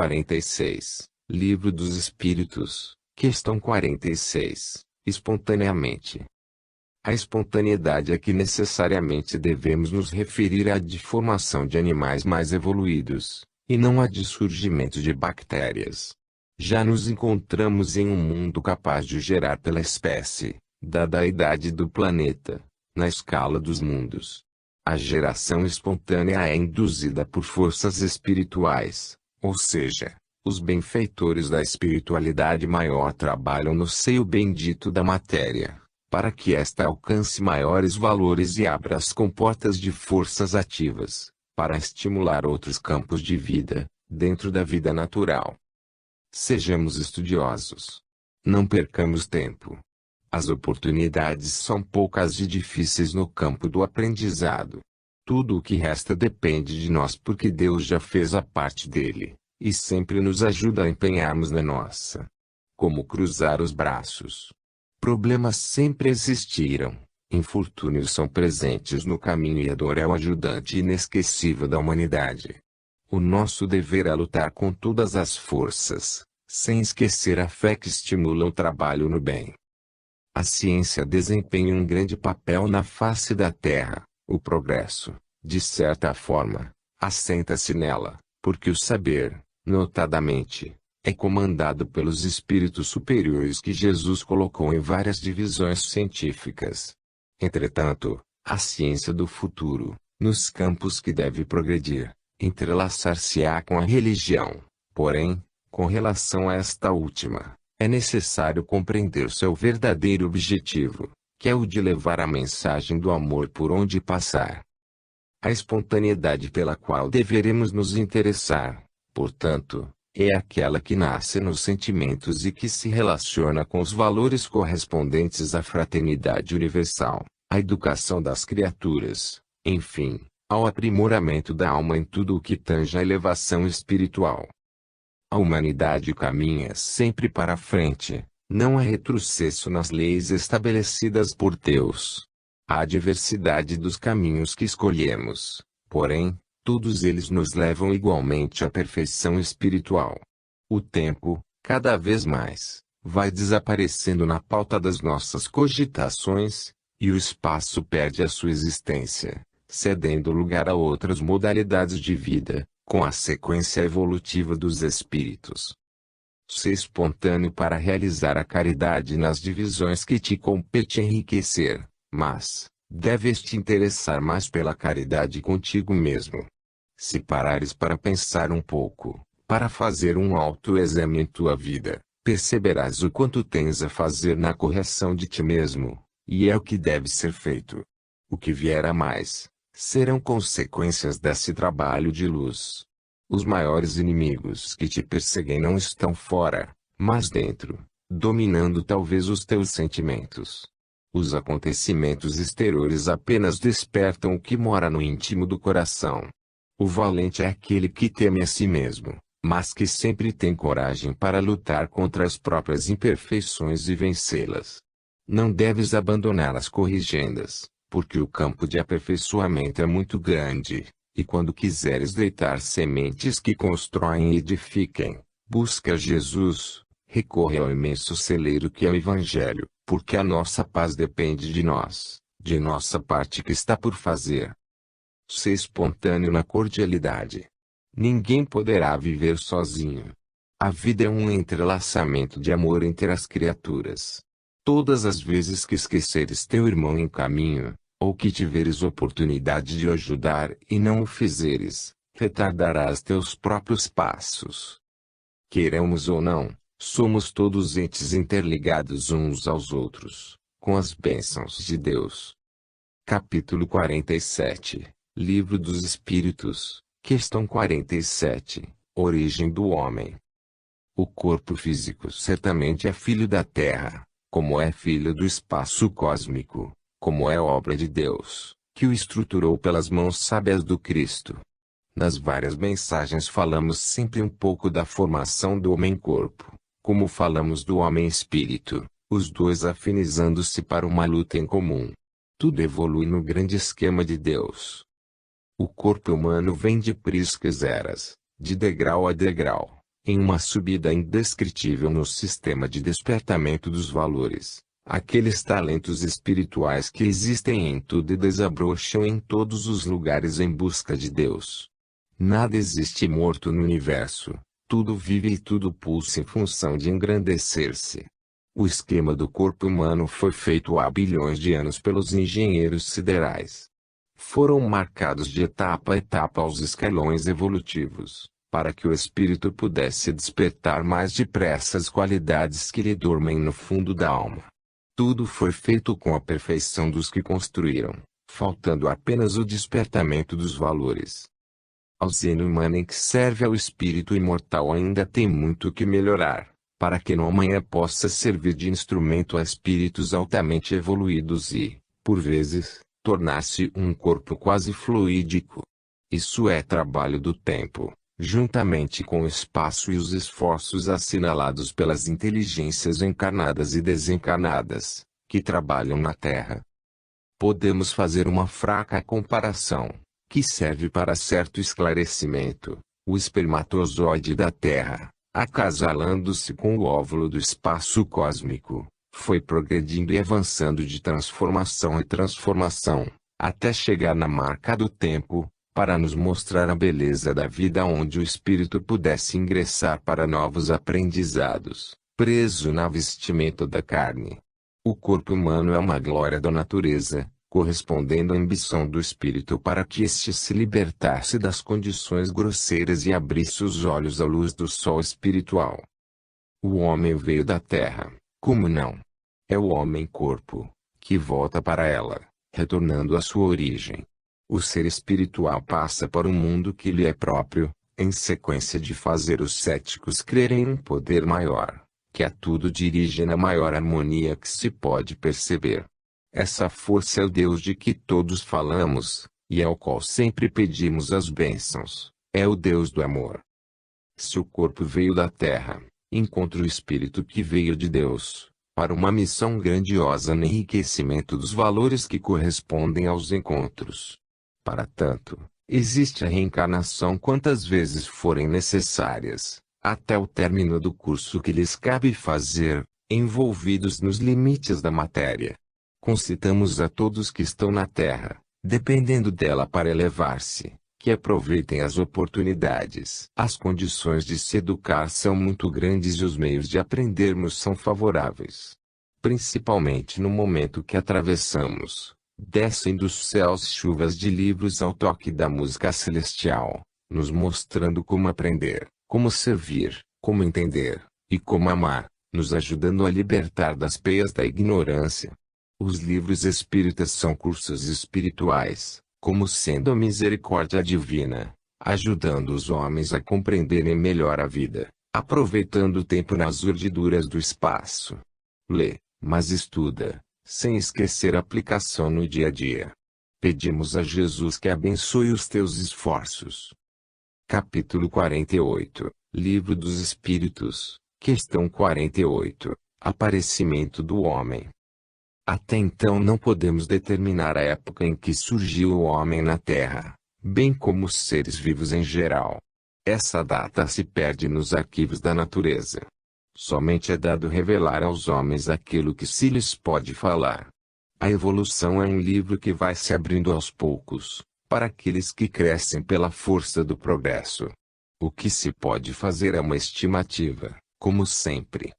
46, Livro dos Espíritos, questão 46, espontaneamente. A espontaneidade a que necessariamente devemos nos referir à de formação de animais mais evoluídos, e não à de surgimento de bactérias. Já nos encontramos em um mundo capaz de gerar pela espécie, dada a idade do planeta, na escala dos mundos. A geração espontânea é induzida por forças espirituais, ou seja, os benfeitores da espiritualidade maior trabalham no seio bendito da matéria, para que esta alcance maiores valores e abra as comportas de forças ativas, para estimular outros campos de vida, dentro da vida natural. Sejamos estudiosos. Não percamos tempo. As oportunidades são poucas e difíceis no campo do aprendizado. Tudo o que resta depende de nós porque Deus já fez a parte dele, e sempre nos ajuda a empenharmos na nossa. Como cruzar os braços? Problemas sempre existiram, infortúnios são presentes no caminho e a dor é o ajudante inesquecível da humanidade. O nosso dever é lutar com todas as forças, sem esquecer a fé que estimula o trabalho no bem. A ciência desempenha um grande papel na face da Terra. O progresso, de certa forma, assenta-se nela, porque o saber, notadamente, é comandado pelos espíritos superiores que Jesus colocou em várias divisões científicas. Entretanto, a ciência do futuro, nos campos que deve progredir, entrelaçar-se-á com a religião. Porém, com relação a esta última, é necessário compreender seu verdadeiro objetivo, que é o de levar a mensagem do amor por onde passar. A espontaneidade pela qual deveremos nos interessar, portanto, é aquela que nasce nos sentimentos e que se relaciona com os valores correspondentes à fraternidade universal, à educação das criaturas, enfim, ao aprimoramento da alma em tudo o que tange à elevação espiritual. A humanidade caminha sempre para a frente, não há retrocesso nas leis estabelecidas por Deus. Há a diversidade dos caminhos que escolhemos, porém, todos eles nos levam igualmente à perfeição espiritual. O tempo, cada vez mais, vai desaparecendo na pauta das nossas cogitações, e o espaço perde a sua existência, cedendo lugar a outras modalidades de vida, com a sequência evolutiva dos espíritos. Ser espontâneo para realizar a caridade nas divisões que te compete enriquecer, mas deves te interessar mais pela caridade contigo mesmo. Se parares para pensar um pouco, para fazer um autoexame em tua vida, perceberás o quanto tens a fazer na correção de ti mesmo, e é o que deve ser feito. O que vier a mais, serão consequências desse trabalho de luz. Os maiores inimigos que te perseguem não estão fora, mas dentro, dominando talvez os teus sentimentos. Os acontecimentos exteriores apenas despertam o que mora no íntimo do coração. O valente é aquele que teme a si mesmo, mas que sempre tem coragem para lutar contra as próprias imperfeições e vencê-las. Não deves abandonar as corrigendas, porque o campo de aperfeiçoamento é muito grande. E quando quiseres deitar sementes que constroem e edifiquem, busca Jesus, recorre ao imenso celeiro que é o Evangelho, porque a nossa paz depende de nós, de nossa parte que está por fazer. Ser espontâneo na cordialidade. Ninguém poderá viver sozinho. A vida é um entrelaçamento de amor entre as criaturas. Todas as vezes que esqueceres teu irmão em caminho, ou que tiveres oportunidade de o ajudar e não o fizeres, retardarás teus próprios passos. Queiramos ou não, somos todos entes interligados uns aos outros, com as bênçãos de Deus. Capítulo 47, Livro dos Espíritos, questão 47, Origem do homem. O corpo físico certamente é filho da Terra, como é filho do espaço cósmico, como é obra de Deus, que o estruturou pelas mãos sábias do Cristo. Nas várias mensagens falamos sempre um pouco da formação do homem-corpo, como falamos do homem-espírito, os dois afinizando-se para uma luta em comum. Tudo evolui no grande esquema de Deus. O corpo humano vem de priscas eras, de degrau a degrau, em uma subida indescritível no sistema de despertamento dos valores. Aqueles talentos espirituais que existem em tudo e desabrocham em todos os lugares em busca de Deus. Nada existe morto no universo, tudo vive e tudo pulsa em função de engrandecer-se. O esquema do corpo humano foi feito há bilhões de anos pelos engenheiros siderais. Foram marcados de etapa a etapa os escalões evolutivos, para que o espírito pudesse despertar mais depressa as qualidades que lhe dormem no fundo da alma. Tudo foi feito com a perfeição dos que construíram, faltando apenas o despertamento dos valores. A usina humana em que serve ao espírito imortal ainda tem muito que melhorar, para que no amanhã possa servir de instrumento a espíritos altamente evoluídos e, por vezes, tornar-se um corpo quase fluídico. Isso é trabalho do tempo, juntamente com o espaço e os esforços assinalados pelas inteligências encarnadas e desencarnadas, que trabalham na Terra. Podemos fazer uma fraca comparação, que serve para certo esclarecimento. O espermatozoide da Terra, acasalando-se com o óvulo do espaço cósmico, foi progredindo e avançando de transformação em transformação, até chegar na marca do tempo, para nos mostrar a beleza da vida onde o espírito pudesse ingressar para novos aprendizados, preso na vestimenta da carne. O corpo humano é uma glória da natureza, correspondendo à ambição do espírito para que este se libertasse das condições grosseiras e abrisse os olhos à luz do sol espiritual. O homem veio da terra, como não? É o homem-corpo, que volta para ela, retornando à sua origem. O ser espiritual passa para o mundo que lhe é próprio, em sequência de fazer os céticos crerem em um poder maior, que a tudo dirige na maior harmonia que se pode perceber. Essa força é o Deus de que todos falamos, e ao qual sempre pedimos as bênçãos, é o Deus do amor. Se o corpo veio da terra, encontra o espírito que veio de Deus, para uma missão grandiosa no enriquecimento dos valores que correspondem aos encontros. Para tanto, existe a reencarnação quantas vezes forem necessárias, até o término do curso que lhes cabe fazer, envolvidos nos limites da matéria. Concitamos a todos que estão na Terra, dependendo dela para elevar-se, que aproveitem as oportunidades. As condições de se educar são muito grandes e os meios de aprendermos são favoráveis. Principalmente no momento que atravessamos. Descem dos céus chuvas de livros ao toque da música celestial, nos mostrando como aprender, como servir, como entender, e como amar, nos ajudando a libertar das peias da ignorância. Os livros espíritas são cursos espirituais, como sendo a misericórdia divina, ajudando os homens a compreenderem melhor a vida, aproveitando o tempo nas urdiduras do espaço. Lê, mas estuda, sem esquecer a aplicação no dia a dia. Pedimos a Jesus que abençoe os teus esforços. Capítulo 48, Livro dos Espíritos, Questão 48, Aparecimento do Homem. Até então não podemos determinar a época em que surgiu o homem na Terra, bem como os seres vivos em geral. Essa data se perde nos arquivos da natureza. Somente é dado revelar aos homens aquilo que se lhes pode falar. A evolução é um livro que vai se abrindo aos poucos, para aqueles que crescem pela força do progresso. O que se pode fazer é uma estimativa, como sempre.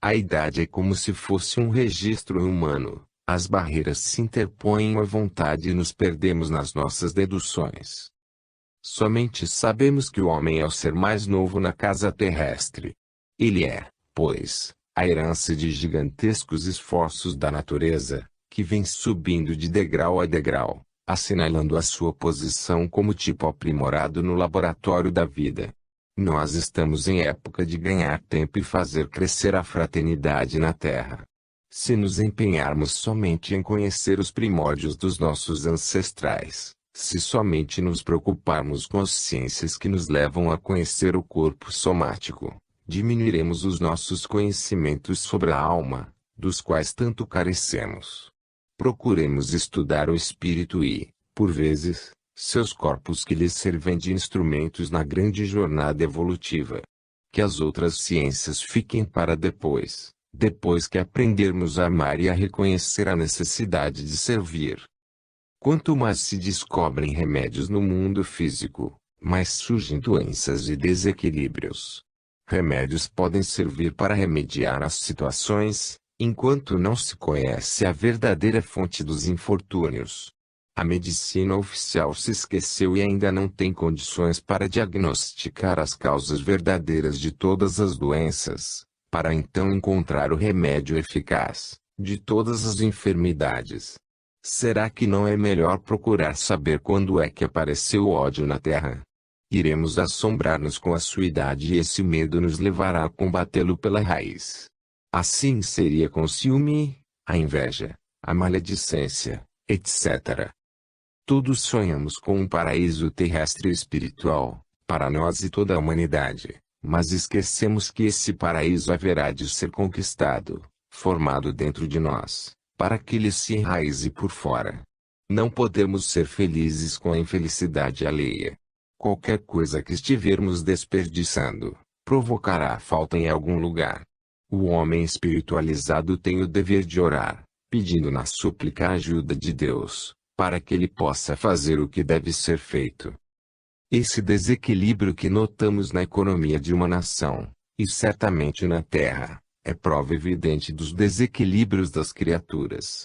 A idade é como se fosse um registro humano, as barreiras se interpõem à vontade e nos perdemos nas nossas deduções. Somente sabemos que o homem é o ser mais novo na casa terrestre. Ele é, pois, a herança de gigantescos esforços da natureza, que vem subindo de degrau a degrau, assinalando a sua posição como tipo aprimorado no laboratório da vida. Nós estamos em época de ganhar tempo e fazer crescer a fraternidade na Terra. Se nos empenharmos somente em conhecer os primórdios dos nossos ancestrais, se somente nos preocuparmos com as ciências que nos levam a conhecer o corpo somático, diminuiremos os nossos conhecimentos sobre a alma, dos quais tanto carecemos. Procuremos estudar o espírito e, por vezes, seus corpos que lhes servem de instrumentos na grande jornada evolutiva. Que as outras ciências fiquem para depois, depois que aprendermos a amar e a reconhecer a necessidade de servir. Quanto mais se descobrem remédios no mundo físico, mais surgem doenças e desequilíbrios. Remédios podem servir para remediar as situações, enquanto não se conhece a verdadeira fonte dos infortúnios. A medicina oficial se esqueceu e ainda não tem condições para diagnosticar as causas verdadeiras de todas as doenças, para então encontrar o remédio eficaz de todas as enfermidades. Será que não é melhor procurar saber quando é que apareceu o ódio na Terra? Iremos assombrar-nos com a sua idade e esse medo nos levará a combatê-lo pela raiz. Assim seria com o ciúme, a inveja, a maledicência, etc. Todos sonhamos com um paraíso terrestre e espiritual, para nós e toda a humanidade, mas esquecemos que esse paraíso haverá de ser conquistado, formado dentro de nós, para que ele se enraize por fora. Não podemos ser felizes com a infelicidade alheia. Qualquer coisa que estivermos desperdiçando, provocará falta em algum lugar. O homem espiritualizado tem o dever de orar, pedindo na súplica a ajuda de Deus, para que ele possa fazer o que deve ser feito. Esse desequilíbrio que notamos na economia de uma nação, e certamente na Terra, é prova evidente dos desequilíbrios das criaturas.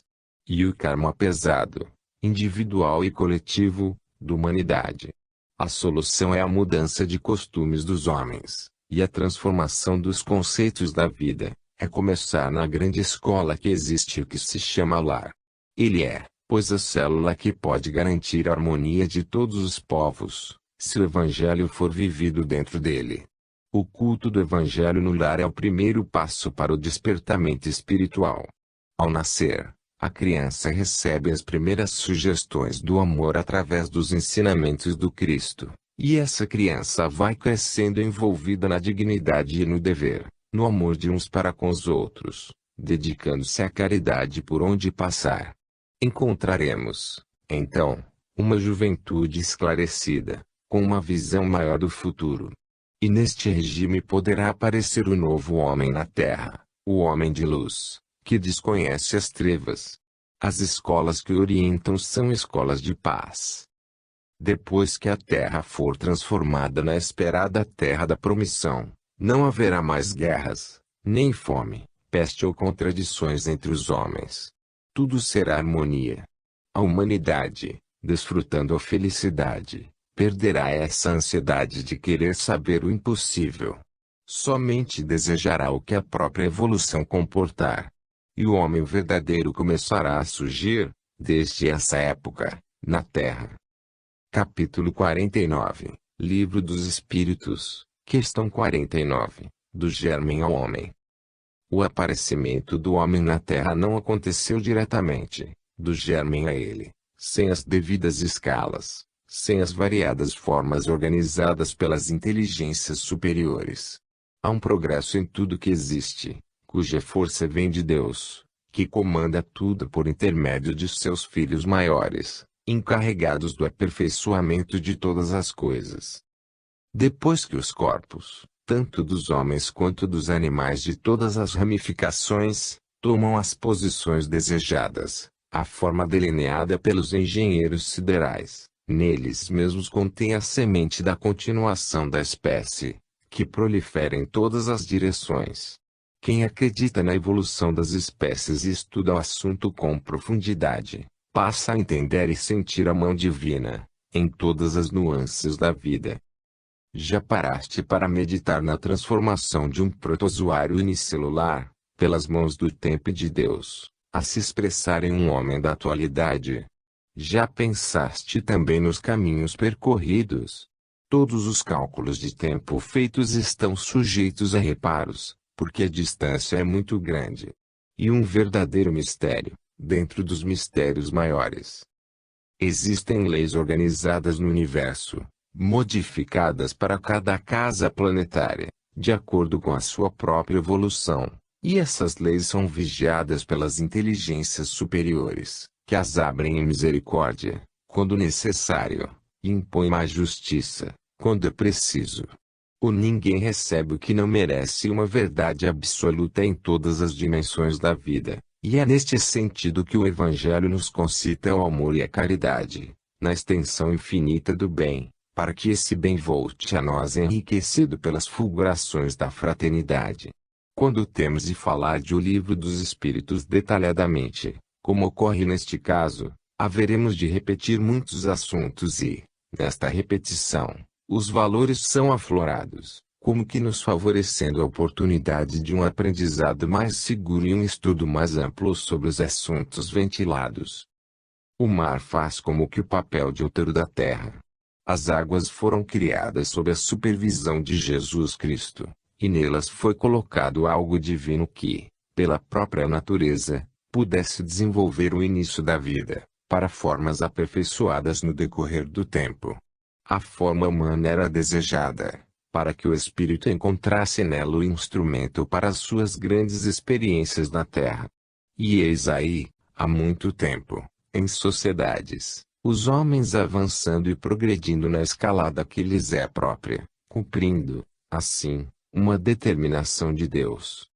E o karma pesado, individual e coletivo, da humanidade. A solução é a mudança de costumes dos homens, e a transformação dos conceitos da vida, é começar na grande escola que existe o que se chama lar. Ele é, pois a célula que pode garantir a harmonia de todos os povos, se o Evangelho for vivido dentro dele. O culto do Evangelho no lar é o primeiro passo para o despertamento espiritual. Ao nascer, a criança recebe as primeiras sugestões do amor através dos ensinamentos do Cristo, e essa criança vai crescendo envolvida na dignidade e no dever, no amor de uns para com os outros, dedicando-se à caridade por onde passar. Encontraremos, então, uma juventude esclarecida, com uma visão maior do futuro. E neste regime poderá aparecer o novo homem na Terra, o homem de luz, que desconhece as trevas. As escolas que orientam são escolas de paz. Depois que a Terra for transformada na esperada Terra da promissão, não haverá mais guerras, nem fome, peste ou contradições entre os homens. Tudo será harmonia. A humanidade, desfrutando a felicidade, perderá essa ansiedade de querer saber o impossível. Somente desejará o que a própria evolução comportar. E o homem verdadeiro começará a surgir, desde essa época, na Terra. Capítulo 49, Livro dos Espíritos, Questão 49, do germen ao homem. O aparecimento do homem na Terra não aconteceu diretamente, do germen a ele, sem as devidas escalas, sem as variadas formas organizadas pelas inteligências superiores. Há um progresso em tudo que existe, cuja força vem de Deus, que comanda tudo por intermédio de seus filhos maiores, encarregados do aperfeiçoamento de todas as coisas. Depois que os corpos, tanto dos homens quanto dos animais de todas as ramificações, tomam as posições desejadas, a forma delineada pelos engenheiros siderais, neles mesmos contém a semente da continuação da espécie, que prolifera em todas as direções. Quem acredita na evolução das espécies e estuda o assunto com profundidade, passa a entender e sentir a mão divina, em todas as nuances da vida. Já paraste para meditar na transformação de um protozoário unicelular, pelas mãos do tempo de Deus, a se expressar em um homem da atualidade? Já pensaste também nos caminhos percorridos? Todos os cálculos de tempo feitos estão sujeitos a reparos, porque a distância é muito grande. E um verdadeiro mistério, dentro dos mistérios maiores. Existem leis organizadas no universo, modificadas para cada casa planetária, de acordo com a sua própria evolução, e essas leis são vigiadas pelas inteligências superiores, que as abrem em misericórdia, quando necessário, e impõem mais justiça, quando é preciso. O ninguém recebe o que não merece uma verdade absoluta em todas as dimensões da vida, e é neste sentido que o Evangelho nos concita ao amor e à caridade, na extensão infinita do bem, para que esse bem volte a nós enriquecido pelas fulgurações da fraternidade. Quando temos de falar de O Livro dos Espíritos detalhadamente, como ocorre neste caso, haveremos de repetir muitos assuntos e, nesta repetição, os valores são aflorados, como que nos favorecendo a oportunidade de um aprendizado mais seguro e um estudo mais amplo sobre os assuntos ventilados. O mar faz como que o papel de útero da terra. As águas foram criadas sob a supervisão de Jesus Cristo, e nelas foi colocado algo divino que, pela própria natureza, pudesse desenvolver o início da vida, para formas aperfeiçoadas no decorrer do tempo. A forma humana era desejada, para que o espírito encontrasse nela o instrumento para as suas grandes experiências na Terra. E eis aí, há muito tempo, em sociedades, os homens avançando e progredindo na escalada que lhes é própria, cumprindo, assim, uma determinação de Deus.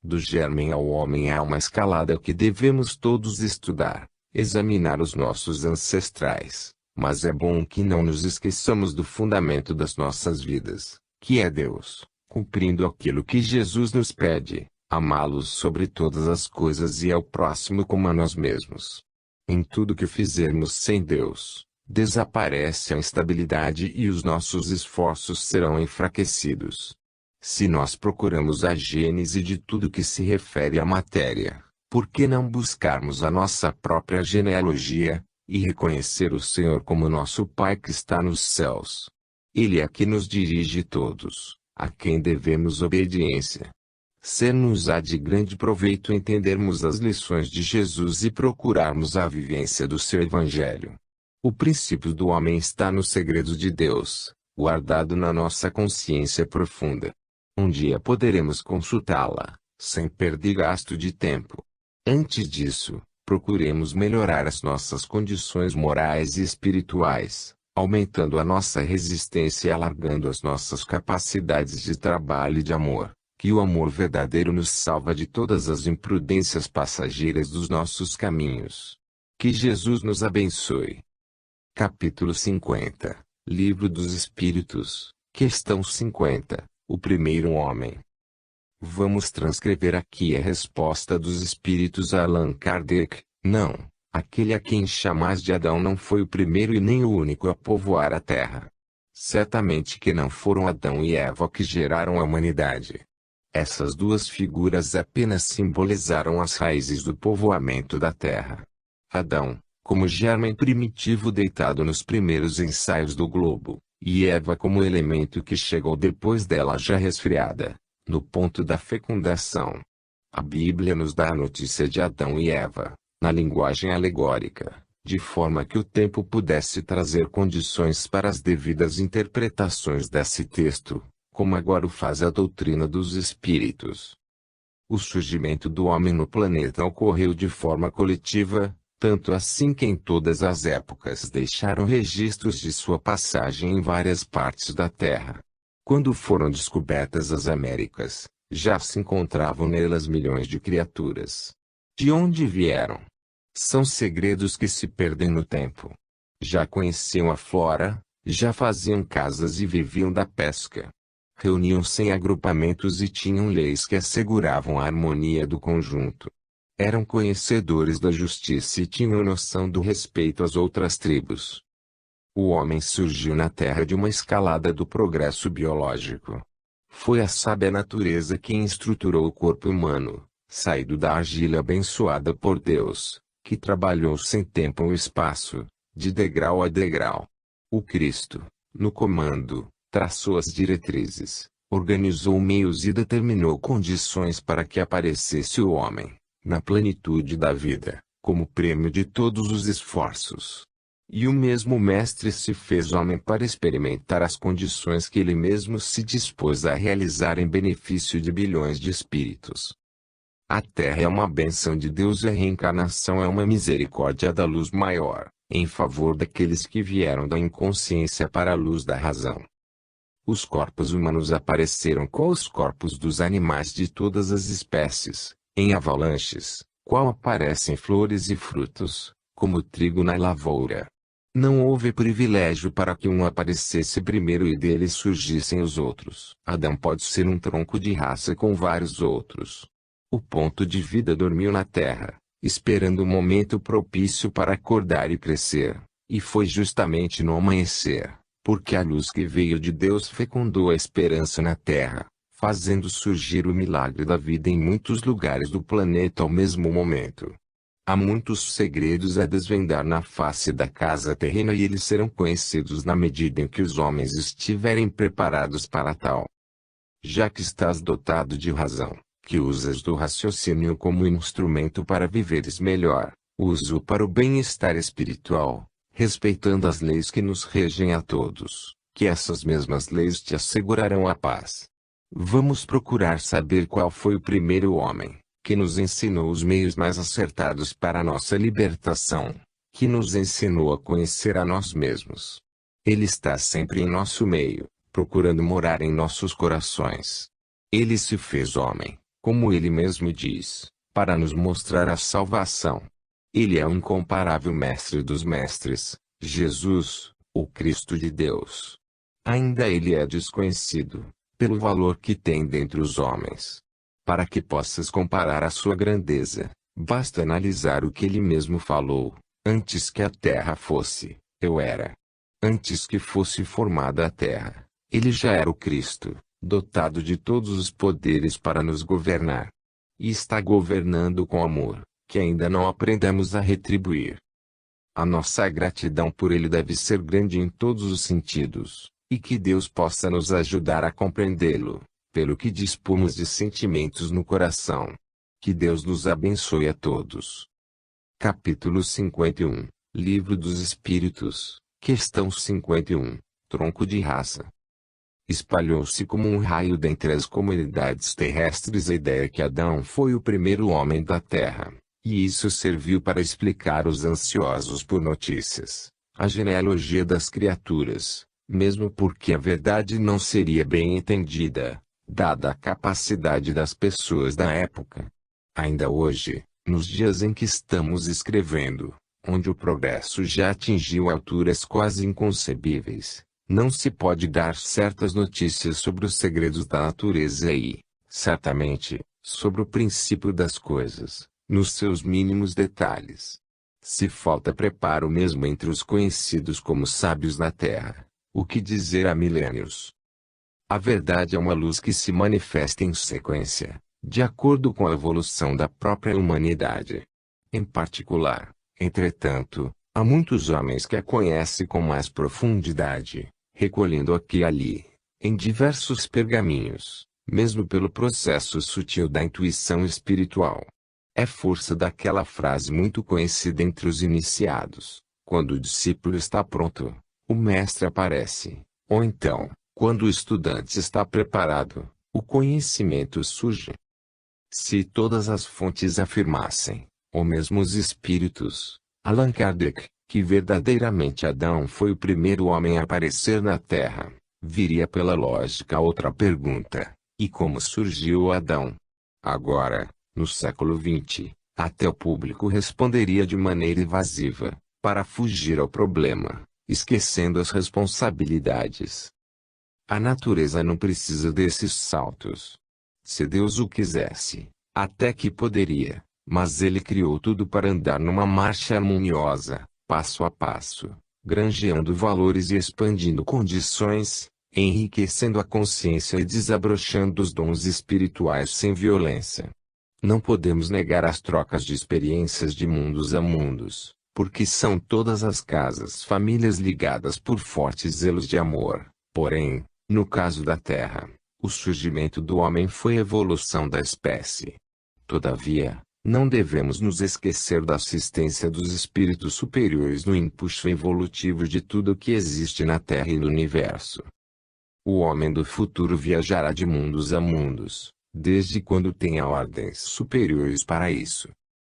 Do germen ao homem há uma escalada que devemos todos estudar, examinar os nossos ancestrais. Mas é bom que não nos esqueçamos do fundamento das nossas vidas, que é Deus, cumprindo aquilo que Jesus nos pede, amá-los sobre todas as coisas e ao próximo como a nós mesmos. Em tudo que fizermos sem Deus, desaparece a estabilidade e os nossos esforços serão enfraquecidos. Se nós procuramos a gênese de tudo que se refere à matéria, por que não buscarmos a nossa própria genealogia, e reconhecer o Senhor como nosso Pai que está nos céus? Ele é que nos dirige todos, a quem devemos obediência. Ser-nos-á de grande proveito entendermos as lições de Jesus e procurarmos a vivência do seu Evangelho. O princípio do homem está nos segredos de Deus, guardado na nossa consciência profunda. Um dia poderemos consultá-la, sem perder gasto de tempo. Antes disso, procuremos melhorar as nossas condições morais e espirituais, aumentando a nossa resistência e alargando as nossas capacidades de trabalho e de amor, que o amor verdadeiro nos salva de todas as imprudências passageiras dos nossos caminhos. Que Jesus nos abençoe. Capítulo 50, Livro dos Espíritos, Questão 50, O Primeiro Homem. Vamos transcrever aqui a resposta dos espíritos a Allan Kardec. Não, aquele a quem chamais de Adão não foi o primeiro e nem o único a povoar a terra. Certamente que não foram Adão e Eva que geraram a humanidade. Essas duas figuras apenas simbolizaram as raízes do povoamento da terra. Adão, como germen primitivo deitado nos primeiros ensaios do globo, e Eva como elemento que chegou depois dela já resfriada, no ponto da fecundação. A Bíblia nos dá a notícia de Adão e Eva, na linguagem alegórica, de forma que o tempo pudesse trazer condições para as devidas interpretações desse texto, como agora o faz a doutrina dos espíritos. O surgimento do homem no planeta ocorreu de forma coletiva, tanto assim que em todas as épocas deixaram registros de sua passagem em várias partes da Terra. Quando foram descobertas as Américas, já se encontravam nelas milhões de criaturas. De onde vieram? São segredos que se perdem no tempo. Já conheciam a flora, já faziam casas e viviam da pesca. Reuniam-se em agrupamentos e tinham leis que asseguravam a harmonia do conjunto. Eram conhecedores da justiça e tinham noção do respeito às outras tribos. O homem surgiu na Terra de uma escalada do progresso biológico. Foi a sábia natureza quem estruturou o corpo humano, saído da argila abençoada por Deus, que trabalhou sem tempo ou espaço, de degrau a degrau. O Cristo, no comando, traçou as diretrizes, organizou meios e determinou condições para que aparecesse o homem, na plenitude da vida, como prêmio de todos os esforços. E o mesmo Mestre se fez homem para experimentar as condições que ele mesmo se dispôs a realizar em benefício de bilhões de espíritos. A Terra é uma bênção de Deus e a reencarnação é uma misericórdia da luz maior, em favor daqueles que vieram da inconsciência para a luz da razão. os corpos humanos apareceram com os corpos dos animais de todas as espécies, em avalanches, qual aparecem flores e frutos, como trigo na lavoura. Não houve privilégio para que um aparecesse primeiro e dele surgissem os outros. Adão pode ser um tronco de raça com vários outros. O ponto de vida dormiu na terra, esperando o momento propício para acordar e crescer, e foi justamente no amanhecer, porque a luz que veio de Deus fecundou a esperança na terra, fazendo surgir o milagre da vida em muitos lugares do planeta ao mesmo momento. Há muitos segredos a desvendar na face da casa terrena e eles serão conhecidos na medida em que os homens estiverem preparados para tal. Já que estás dotado de razão, que usas do raciocínio como instrumento para viveres melhor, usa-o para o bem-estar espiritual, respeitando as leis que nos regem a todos, que essas mesmas leis te assegurarão a paz. Vamos procurar saber qual foi o primeiro homem que nos ensinou os meios mais acertados para a nossa libertação, que nos ensinou a conhecer a nós mesmos. Ele está sempre em nosso meio, procurando morar em nossos corações. Ele se fez homem, como ele mesmo diz, para nos mostrar a salvação. Ele é o incomparável mestre dos mestres, Jesus, o Cristo de Deus. Ainda ele é desconhecido, pelo valor que tem dentre os homens. Para que possas comparar a sua grandeza, basta analisar o que ele mesmo falou: antes que a terra fosse, eu era. Antes que fosse formada a terra, ele já era o Cristo, dotado de todos os poderes para nos governar. E está governando com amor, que ainda não aprendemos a retribuir. A nossa gratidão por ele deve ser grande em todos os sentidos, e que Deus possa nos ajudar a compreendê-lo, pelo que dispomos de sentimentos no coração. Que Deus nos abençoe a todos. Capítulo 51, Livro dos Espíritos, Questão 51, Tronco de raça. Espalhou-se como um raio dentre as comunidades terrestres a ideia que Adão foi o primeiro homem da Terra, e isso serviu para explicar os ansiosos por notícias, a genealogia das criaturas, mesmo porque a verdade não seria bem entendida, dada a capacidade das pessoas da época. Ainda hoje, nos dias em que estamos escrevendo, onde o progresso já atingiu alturas quase inconcebíveis, não se pode dar certas notícias sobre os segredos da natureza e, certamente, sobre o princípio das coisas, nos seus mínimos detalhes. Se falta preparo mesmo entre os conhecidos como sábios na Terra, o que dizer há milênios? A verdade é uma luz que se manifesta em sequência, de acordo com a evolução da própria humanidade. Em particular, entretanto, há muitos homens que a conhecem com mais profundidade, recolhendo aqui e ali, em diversos pergaminhos, mesmo pelo processo sutil da intuição espiritual. É força daquela frase muito conhecida entre os iniciados: quando o discípulo está pronto, o mestre aparece. Ou então, quando o estudante está preparado, o conhecimento surge. Se todas as fontes afirmassem, ou mesmo os espíritos, Allan Kardec, que verdadeiramente Adão foi o primeiro homem a aparecer na Terra, viria pela lógica outra pergunta: e como surgiu Adão? Agora, no século XX, até o público responderia de maneira evasiva, para fugir ao problema, esquecendo as responsabilidades. A natureza não precisa desses saltos. Se Deus o quisesse, até que poderia, mas ele criou tudo para andar numa marcha harmoniosa, passo a passo, granjeando valores e expandindo condições, enriquecendo a consciência e desabrochando os dons espirituais sem violência. Não podemos negar as trocas de experiências de mundos a mundos, porque são todas as casas famílias ligadas por fortes zelos de amor. Porém, no caso da Terra, o surgimento do homem foi a evolução da espécie. Todavia, não devemos nos esquecer da assistência dos espíritos superiores no impulso evolutivo de tudo o que existe na Terra e no universo. O homem do futuro viajará de mundos a mundos, desde quando tenha ordens superiores para isso.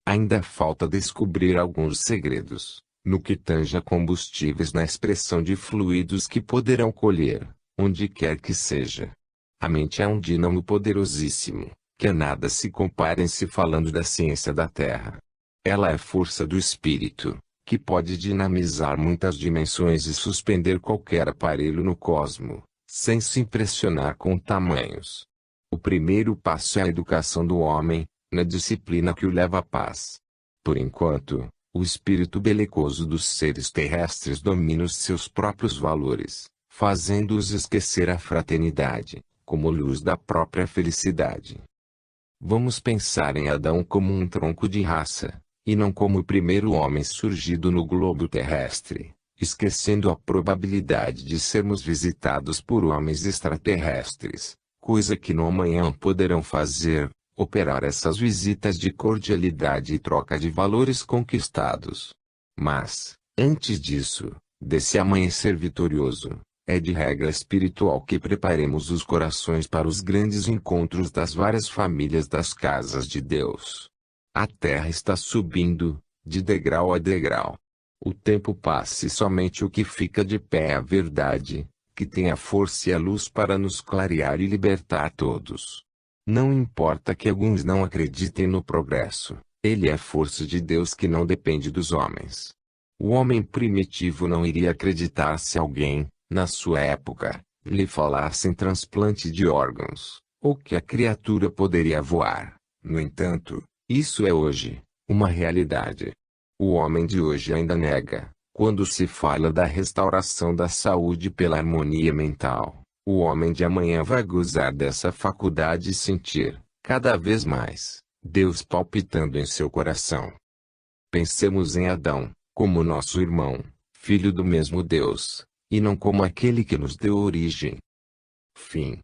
Ainda falta descobrir alguns segredos, no que tange a combustíveis na expressão de fluidos que poderão colher, onde quer que seja. A mente é um dínamo poderosíssimo, que a nada se compara em se falando da ciência da Terra. Ela é força do espírito, que pode dinamizar muitas dimensões e suspender qualquer aparelho no cosmo, sem se impressionar com tamanhos. O primeiro passo é a educação do homem, na disciplina que o leva à paz. Por enquanto, o espírito belicoso dos seres terrestres domina os seus próprios valores, fazendo-os esquecer a fraternidade, como luz da própria felicidade. Vamos pensar em Adão como um tronco de raça, e não como o primeiro homem surgido no globo terrestre, esquecendo a probabilidade de sermos visitados por homens extraterrestres, coisa que no amanhã poderão fazer, operar essas visitas de cordialidade e troca de valores conquistados. Mas, antes disso, desse amanhecer vitorioso, é de regra espiritual que preparemos os corações para os grandes encontros das várias famílias das casas de Deus. A terra está subindo, de degrau a degrau. O tempo passa e somente o que fica de pé é a verdade, que tem a força e a luz para nos clarear e libertar todos. Não importa que alguns não acreditem no progresso, ele é força de Deus que não depende dos homens. O homem primitivo não iria acreditar se alguém, na sua época, lhe falasse em transplante de órgãos, ou que a criatura poderia voar. No entanto, isso é hoje, uma realidade. O homem de hoje ainda nega, quando se fala da restauração da saúde pela harmonia mental. O homem de amanhã vai gozar dessa faculdade e sentir, cada vez mais, Deus palpitando em seu coração. Pensemos em Adão, como nosso irmão, filho do mesmo Deus, e não como aquele que nos deu origem. Fim.